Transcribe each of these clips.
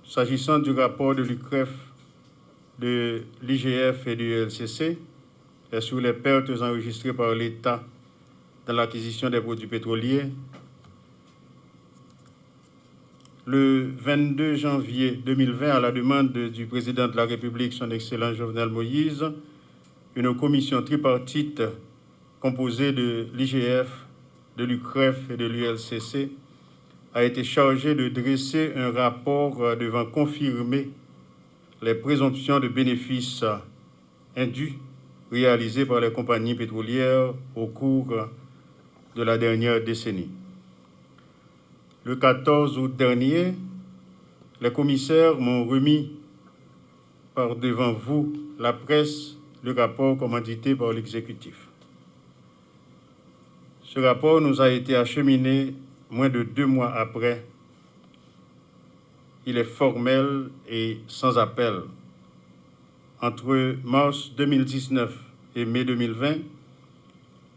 s'agissant du rapport de l'UCREF, de l'IGF et du LCC sur les pertes enregistrées par l'État dans l'acquisition des produits pétroliers, le 22 janvier 2020, à la demande du président de la République, son Excellence Jovenel Moïse, une commission tripartite composée de l'IGF, de l'UCREF et de l'ULCC a été chargée de dresser un rapport devant confirmer les présomptions de bénéfices indus réalisées par les compagnies pétrolières au cours de la dernière décennie. Le 14 août dernier, les commissaires m'ont remis par devant vous, la presse, le rapport commandité par l'exécutif. Ce rapport nous a été acheminé moins de 2 mois après. Il est formel et sans appel. Entre mars 2019 et mai 2020,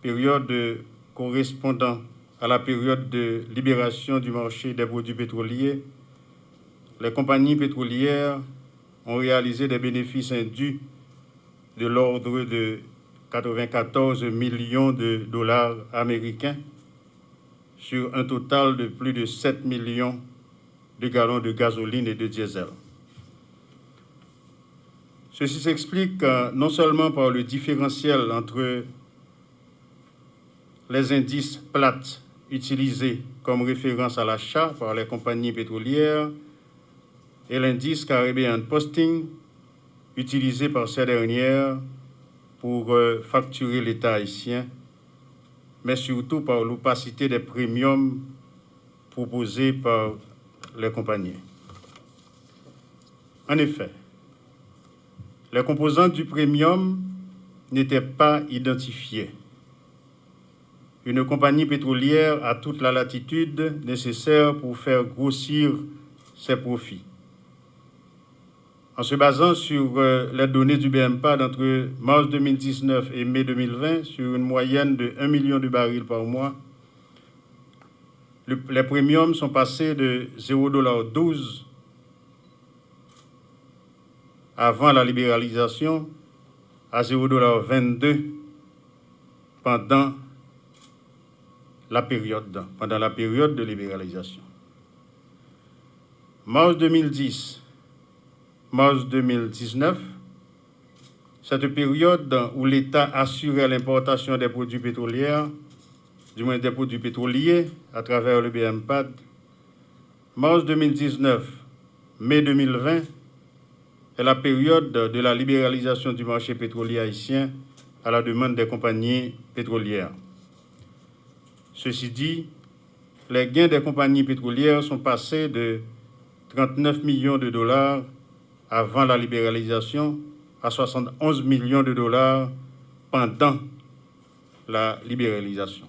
période correspondant à la période de libération du marché des produits pétroliers, les compagnies pétrolières ont réalisé des bénéfices indus de l'ordre de 94 millions de dollars américains sur un total de plus de 7 millions de gallons de gasoline et de diesel. Ceci s'explique non seulement par le différentiel entre les indices Platts utilisés comme référence à l'achat par les compagnies pétrolières et l'indice Caribbean Posting utilisé par ces dernières pour facturer l'État haïtien, mais surtout par l'opacité des premiums proposés par les compagnies. En effet, les composantes du premium n'étaient pas identifiées. Une compagnie pétrolière a toute la latitude nécessaire pour faire grossir ses profits. En se basant sur les données du BMPAD entre mars 2019 et mai 2020, sur une moyenne de 1 million de barils par mois, les premiums sont passés de 0,12 $ avant la libéralisation à 0,22 $ pendant la période de libéralisation. Mars 2010, mars 2019, cette période où l'État assurait l'importation des produits pétroliers, du moins des produits pétroliers à travers le BMPAD, mars 2019, mai 2020, est la période de la libéralisation du marché pétrolier haïtien à la demande des compagnies pétrolières. Ceci dit, les gains des compagnies pétrolières sont passés de 39 millions de dollars avant la libéralisation à 71 millions de dollars pendant la libéralisation,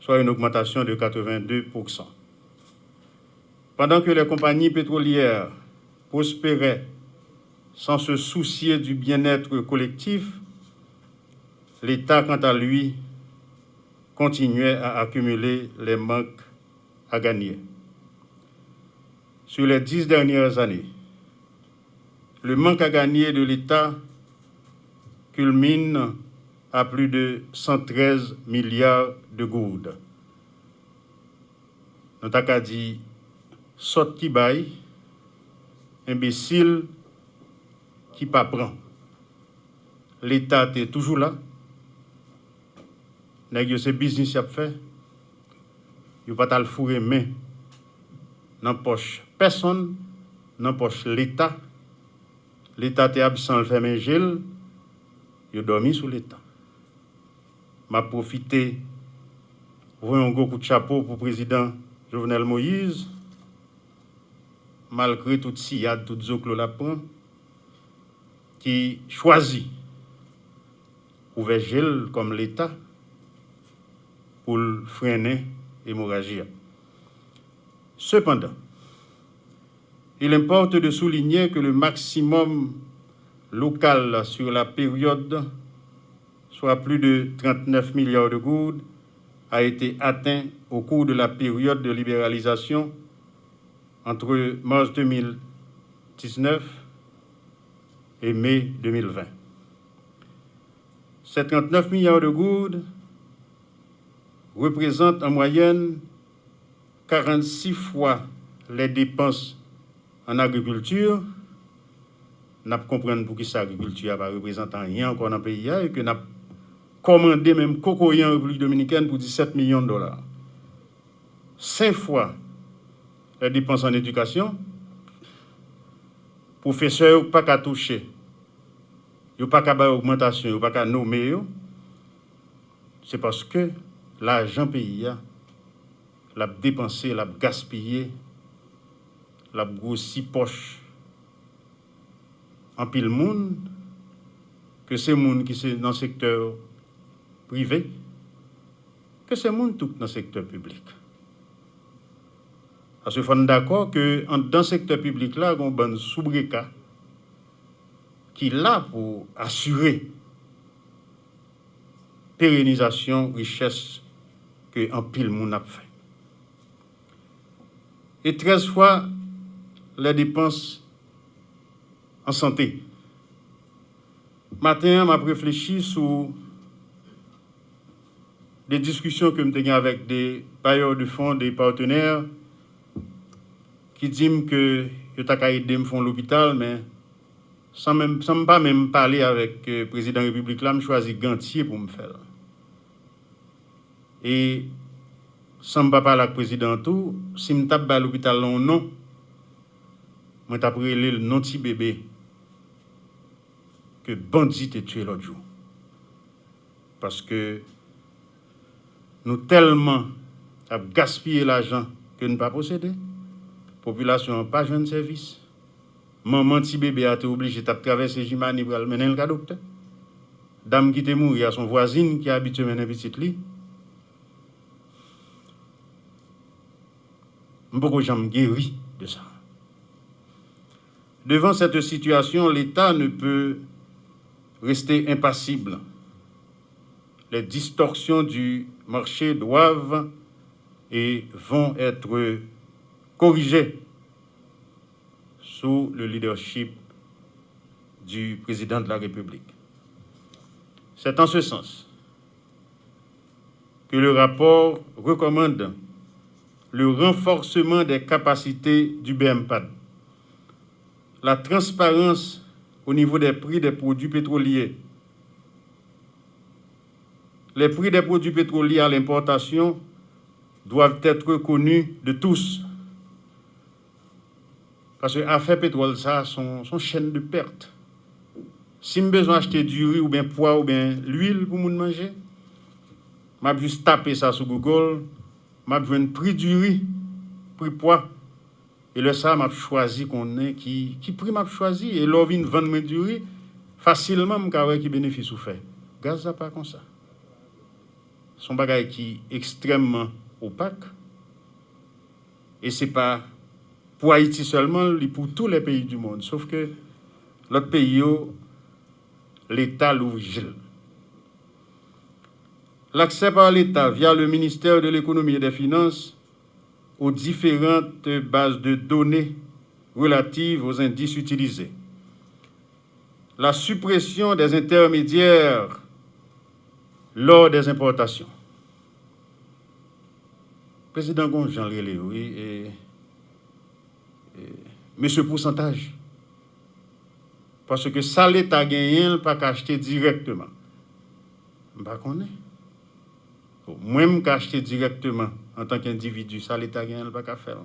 soit une augmentation de 82%. Pendant que les compagnies pétrolières prospéraient sans se soucier du bien-être collectif, l'État, quant à lui, continuait à accumuler les manques à gagner. Sur les 10 dernières années, le manque à gagner de l'État culmine à plus de 113 milliards de gourdes. Nous avons dit, saute qui baille, imbécile qui pas prend. L'État est toujours là. Nèg ce business y a fait. Yo pas ta le fourrer main dans poche personne, dans poche l'État. L'État est absent, le fait main gel. Yo dormi sous l'État. M'a profité pour un gros coup de chapeau pour le président Jovenel Moïse. Malgré toute sillade, toute zoclo la prend, qui choisit ouvert gel comme l'État pour freiner l'hémorragie. Cependant, il importe de souligner que le maximum local sur la période, soit plus de 39 milliards de gourdes, a été atteint au cours de la période de libéralisation entre mars 2019 2019 et mai 2020. Ces 39 milliards de gouttes représentent en moyenne 46 fois les dépenses en agriculture. Nous comprenons pour qui cette agriculture va représenter rien encore dans le pays et que nous avons commandé même cocoyer en République dominicaine pour 17 millions de dollars. 5 fois les dépenses en éducation. Professeurs n'ont pas qu'à toucher, ils n'ont pas qu'à avoir augmentation, ils n'ont pas qu'à nommer. C'est parce que l'argent pays l'a dépensé, l'a gaspillé, l'a grossi poche en pile monde, que c'est monde qui sont dans le secteur privé, que c'est monde tout dans le secteur public. Parce que nous sommes d'accord que dans le secteur public, là, il y a un bon soubreca qui est là pour assurer pérennisation, richesse que en pile monde a fait. Et 13 fois les dépenses en santé. Matin, je réfléchi sur des discussions que je avec des bailleurs de fonds, des partenaires, qui disent que je t'ai aidé à faire l'hôpital, mais sans pas même parler avec le président de la République, là, je choisis Gantier pour me faire. Et sans pas parler avec le président tout, si je tape à l'hôpital non, je tape le nom de bébé que bandit a tué l'autre jour. Parce que nous tellement gaspillé l'argent que nous ne pas posséder. La population n'a pas besoin de service. Maman, petit bébé a été obligé de traverser Jimani pour aller mener le docteur. Dame qui est morte, il y a son voisine qui a habitué à mener un petit lit. Je ne peux pas guérir de ça. Devant cette situation, l'État ne peut rester impassible. Les distorsions du marché doivent et vont être corrigées sous le leadership du président de la République. C'est en ce sens que le rapport recommande le renforcement des capacités du BMPAD, la transparence au niveau des prix des produits pétroliers. Les prix des produits pétroliers à l'importation doivent être connus de tous. Parce que l'affaire pétrole, ça, son chaîne de perte. Si je besoin d'acheter du riz ou bien poids ou bien l'huile pour manger, je vais juste taper ça sur Google, je vais voir le prix du riz, prix poids. Et là, ça, je choisi qu'on est qui prix je choisi. Et là, je viens vendre du riz, facilement, je vais qui bénéfice ou fait. Gaz, ça pas comme ça. Son bagage qui est extrêmement opaque. Et ce n'est pas pour Haïti seulement, mais pour tous les pays du monde. Sauf que l'autre pays, l'État l'ouvre. L'accès par l'État via le ministère de l'Économie et des Finances aux différentes bases de données relatives aux indices utilisés. La suppression des intermédiaires lors des importations. Président Gonjan oui, et monsieur pourcentage. Parce que ça, l'État gagné, il ne peut pas acheter directement. Je ne sais pas qu'on est. Moi-même qui acheter directement en tant qu'individu, ça l'État gagne pas qu'à faire.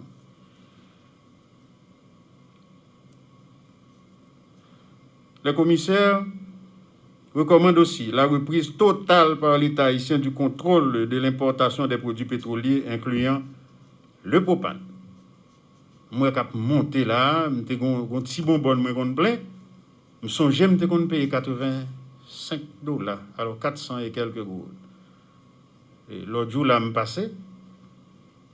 Le commissaire recommande aussi la reprise totale par l'État haïtien du contrôle de l'importation des produits pétroliers, incluant le propane. Moi, quand je monte là, je suis un petit bonbon, je plein. Je songe que je paye $85, alors 400 et quelques gouttes. L'autre jour, là, je passé,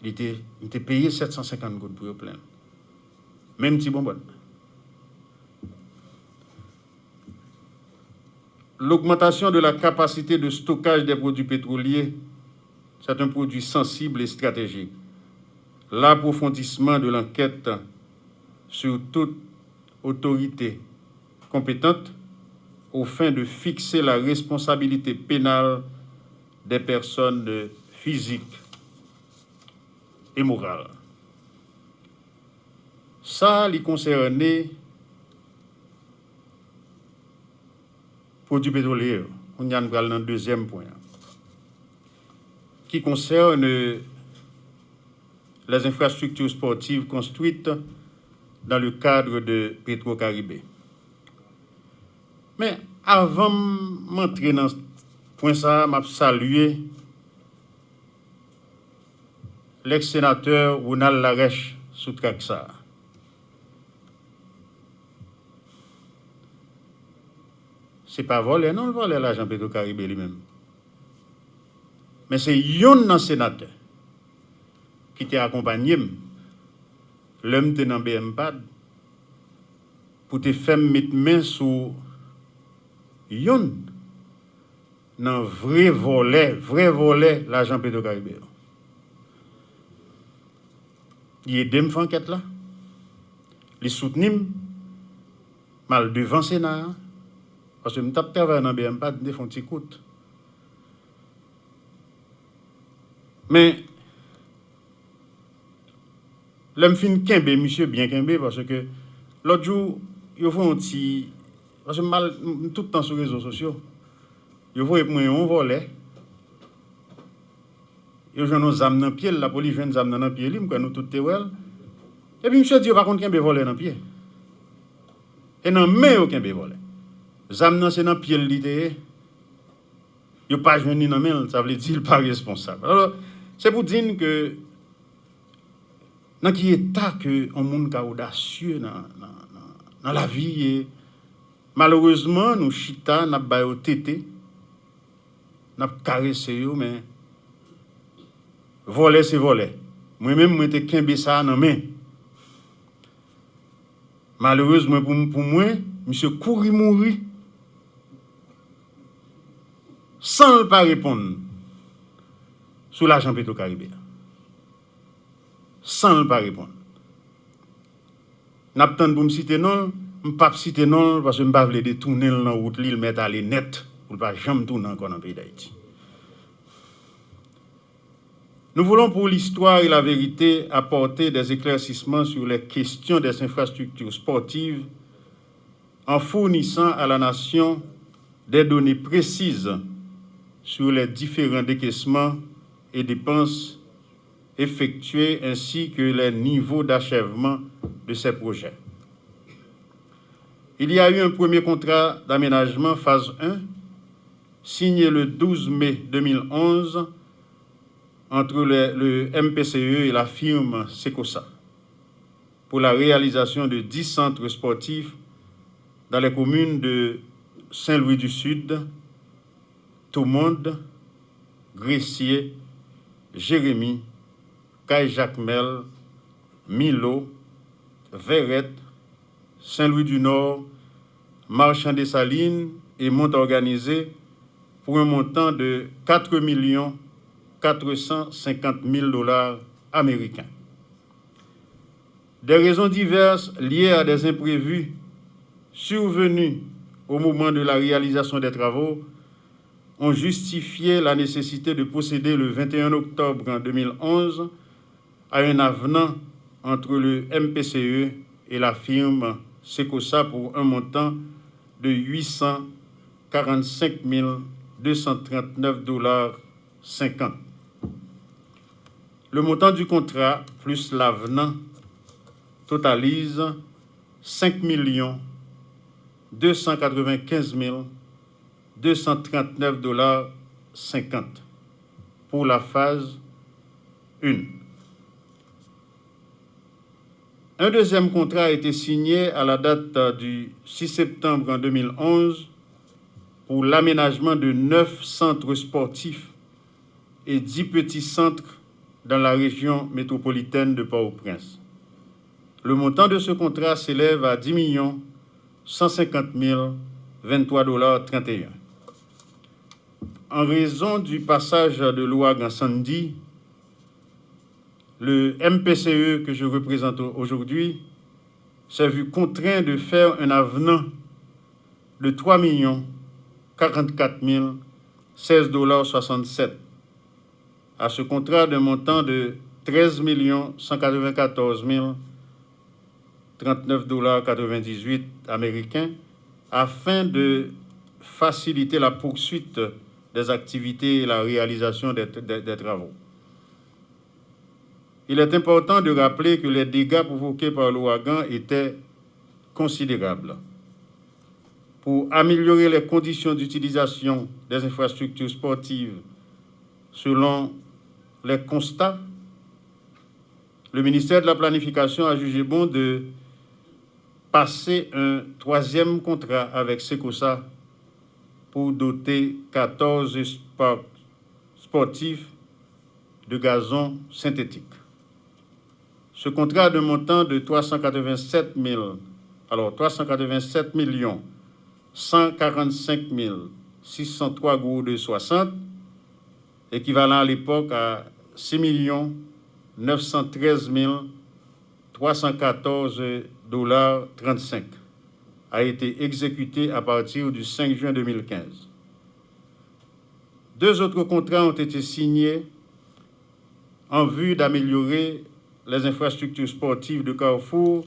il était payé 750 gouttes pour le plein. Même petit bonbon. L'augmentation de la capacité de stockage des produits pétroliers, c'est un produit sensible et stratégique. L'approfondissement de l'enquête sur toute autorités compétentes aux fins de fixer la responsabilité pénale des personnes physiques et morales. Ça, il concerne produits pétroliers. On y a dans le deuxième point, qui concerne les infrastructures sportives construites dans le cadre de Petro-Caribé. Mais avant d'entrer dans ce point, je salue l'ex-sénateur Ronald Larèche sous Traxa. Ce n'est pas voler, non, le voler l'argent Petro-Caribé lui-même. Mais c'est un sénateur qui t'a accompagné, l'homme qui est dans BMPAD, pour te faire mettre main sur yon nan vrai volet l'argent Petro-Caribé. Il aide me faire enquête là. Il soutenu mal devant Sénat parce que me tape travail dans BMPAD de font petit coûte. Mais l'homme fin kembe monsieur bien kembe parce que l'autre jour il faut un petit parce que mal tout le temps sur les réseaux sociaux. Il faut un volet. Il y a nos âmes dans pied, la police vient âmes dans pied, nous tout te well. Et puis monsieur dit par contre qu'il voler dans pied. Et non mais aucun voler. Zam nan c'est dans pied l'idée. Il pas joindre dans main, ça veut dire il pas responsable. Alors c'est pour dire que dans qui état que un monde audacieux dans la vie et malheureusement nous chita n'a ba yo tété n'a caressé yo mais voler c'est voler. Moi même moi te kembe ça dans main. Malheureusement pour moi monsieur courir mourir sans ne pas répondre sur l'argent Petro-Caribé. Sans ne pas répondre. N'attend pour me citer non, je ne pas citer non parce que je ne veux pas détourner dans la route, le mettre à net pour ne pas jamais tourner encore dans le pays d'Haïti. Nous voulons pour l'histoire et la vérité apporter des éclaircissements sur les questions des infrastructures sportives en fournissant à la nation des données précises sur les différents décaissements et dépenses effectués ainsi que les niveaux d'achèvement de ces projets. Il y a eu un premier contrat d'aménagement phase 1 signé le 12 mai 2011 entre le MPCE et la firme Secosa pour la réalisation de 10 centres sportifs dans les communes de Saint-Louis du Sud, Toumonde, Gressier, Jérémy, Caille-Jacmel, Milo, Verrette, Saint-Louis du Nord, Marchand-des-Salines et Montorganisé pour un montant de 4 450 000 $ américains. Des raisons diverses liées à des imprévus survenus au moment de la réalisation des travaux ont justifié la nécessité de procéder le 21 octobre 2011 à un avenant entre le MPCE et la firme Secosa pour un montant de 845 239,50 $. Le montant du contrat plus l'avenant totalise 5 295 239,50 $ pour la phase 1. Un deuxième contrat a été signé à la date du 6 septembre 2011 pour l'aménagement de 9 centres sportifs et 10 petits centres dans la région métropolitaine de Port-au-Prince. Le montant de ce contrat s'élève à 10 150 023,31 $. En raison du passage de l'ouragan Sandy, le MPCE que je représente aujourd'hui s'est vu contraint de faire un avenant de 3 044 016,67 $ à ce contrat d'un montant de 13 194 039,98 $ américains afin de faciliter la poursuite des activités et la réalisation des travaux. Il est important de rappeler que les dégâts provoqués par l'ouragan étaient considérables. Pour améliorer les conditions d'utilisation des infrastructures sportives selon les constats, le ministère de la Planification a jugé bon de passer un 3e contrat avec Secosa pour doter 14 parcs sportifs de gazon synthétique. Ce contrat de montant de 387 145 603,60 €, équivalent à l'époque à 6 913 314,35 $, a été exécuté à partir du 5 juin 2015. 2 autres contrats ont été signés en vue d'améliorer les infrastructures sportives de Carrefour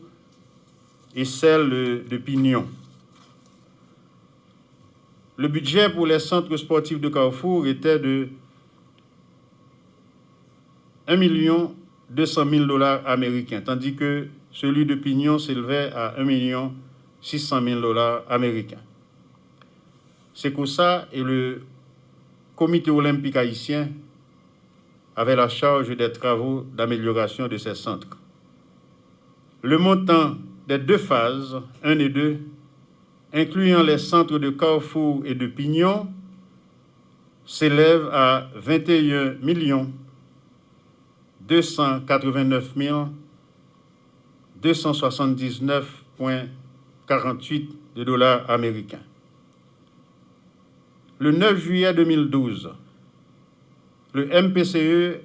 et celles de Pignon. Le budget pour les centres sportifs de Carrefour était de 1 200 000 $ américains, tandis que celui de Pignon s'élevait à 1 600 000 $ américains. Secosa et le Comité olympique haïtien avaient la charge des travaux d'amélioration de ces centres. Le montant des 2 phases, 1 et 2, incluant les centres de Carrefour et de Pignon, s'élève à 21 289 279,48 $ américains. Le 9 juillet 2012, le MPCE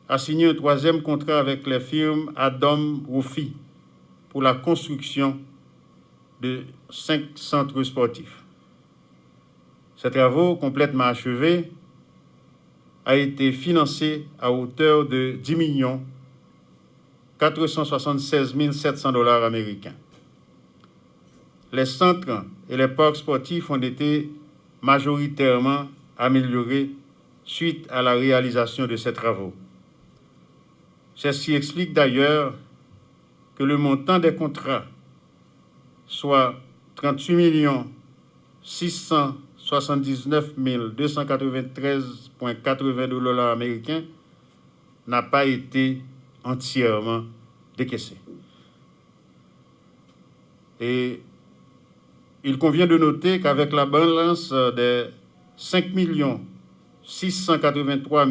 a signé un 3e contrat avec les firmes Adam Wofi pour la construction de 5 centres sportifs. Ces travaux, complètement achevés, ont été financés à hauteur de 10 476 700 $ américains. Les centres et les parcs sportifs ont été majoritairement améliorés suite à la réalisation de ces travaux. Ceci explique d'ailleurs que le montant des contrats, soit 38 679 293,80 $ américains, n'a pas été entièrement décaissé. Et il convient de noter qu'avec la balance des 5 683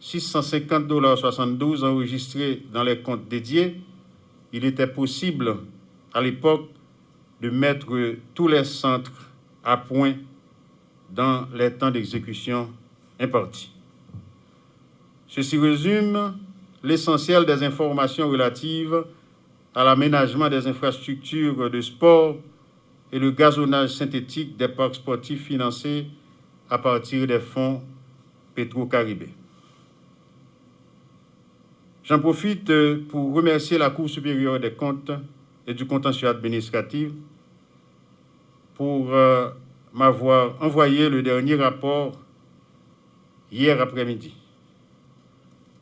650,72 $ enregistrés dans les comptes dédiés, il était possible à l'époque de mettre tous les centres à point dans les temps d'exécution impartis. Ceci résume l'essentiel des informations relatives à l'aménagement des infrastructures de sport et le gazonnage synthétique des parcs sportifs financés à partir des fonds Petro-Caribé. J'en profite pour remercier la Cour supérieure des comptes et du contentieux administratif pour m'avoir envoyé le dernier rapport hier après-midi.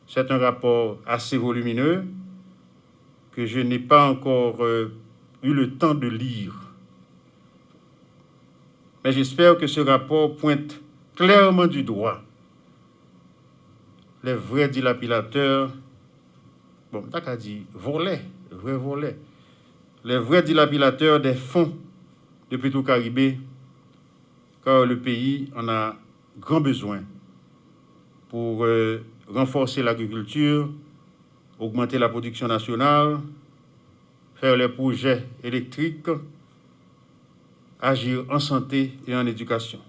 C'est un rapport assez volumineux que je n'ai pas encore eu le temps de lire. Mais j'espère que ce rapport pointe clairement du doigt les vrais dilapidateurs, t'as dit volets, vrais volets, les vrais dilapidateurs des fonds de Petro-Caribé, car le pays en a grand besoin pour renforcer l'agriculture, augmenter la production nationale, faire les projets électriques, agir en santé et en éducation.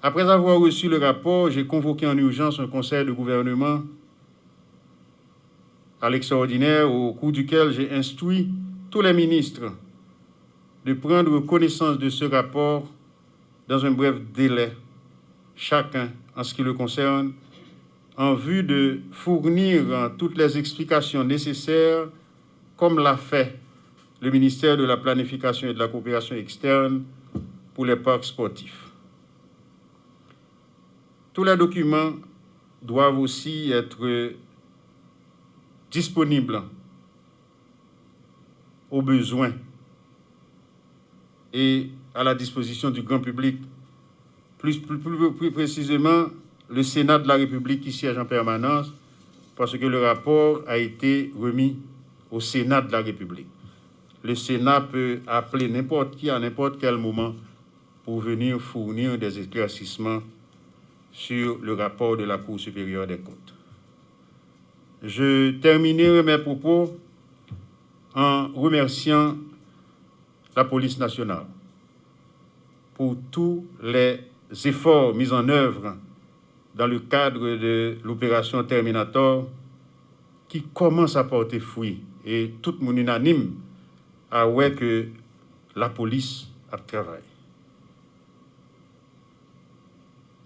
Après avoir reçu le rapport, j'ai convoqué en urgence un conseil de gouvernement à l'extraordinaire au cours duquel j'ai instruit tous les ministres de prendre connaissance de ce rapport dans un bref délai, chacun en ce qui le concerne, en vue de fournir toutes les explications nécessaires, comme l'a fait le ministère de la Planification et de la Coopération externe pour les parcs sportifs. Tous les documents doivent aussi être disponibles aux besoins et à la disposition du grand public, plus précisément le Sénat de la République qui siège en permanence, parce que le rapport a été remis au Sénat de la République. Le Sénat peut appeler n'importe qui à n'importe quel moment pour venir fournir des éclaircissements sur le rapport de la Cour supérieure des comptes. Je terminerai mes propos en remerciant la police nationale pour tous les efforts mis en œuvre dans le cadre de l'opération Terminator qui commence à porter fruit. Et tout le monde unanime a ouais que la police a travaillé.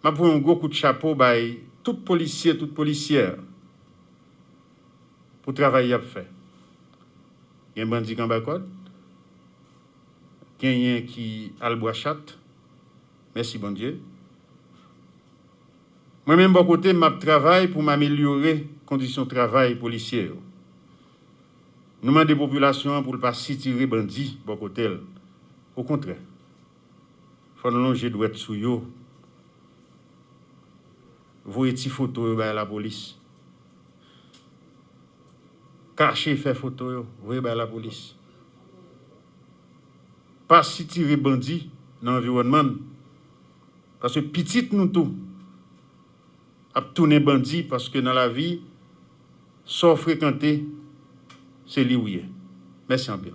Je prends un gros coup de chapeau à tout policier, toute policière pour travailler à faire. Il y a un bandit qui a code, il y a un qui a le bois chat. Merci, bon Dieu. Moi-même, bon côté, je travaille pour m'améliorer les conditions de travail policières. Nous demandons des populations pour ne pas s'y tirer bandits, bon côté. Au contraire, il faut nous longer doit être sous eux. Vous voyez des photos à la police. Cacher, faire photo, vous voyez à la police. Pas s'y tirer bandits dans l'environnement. Parce que petit nous tout. À tourner bandit parce que dans la vie, sans fréquenter, c'est lié. Merci en pile.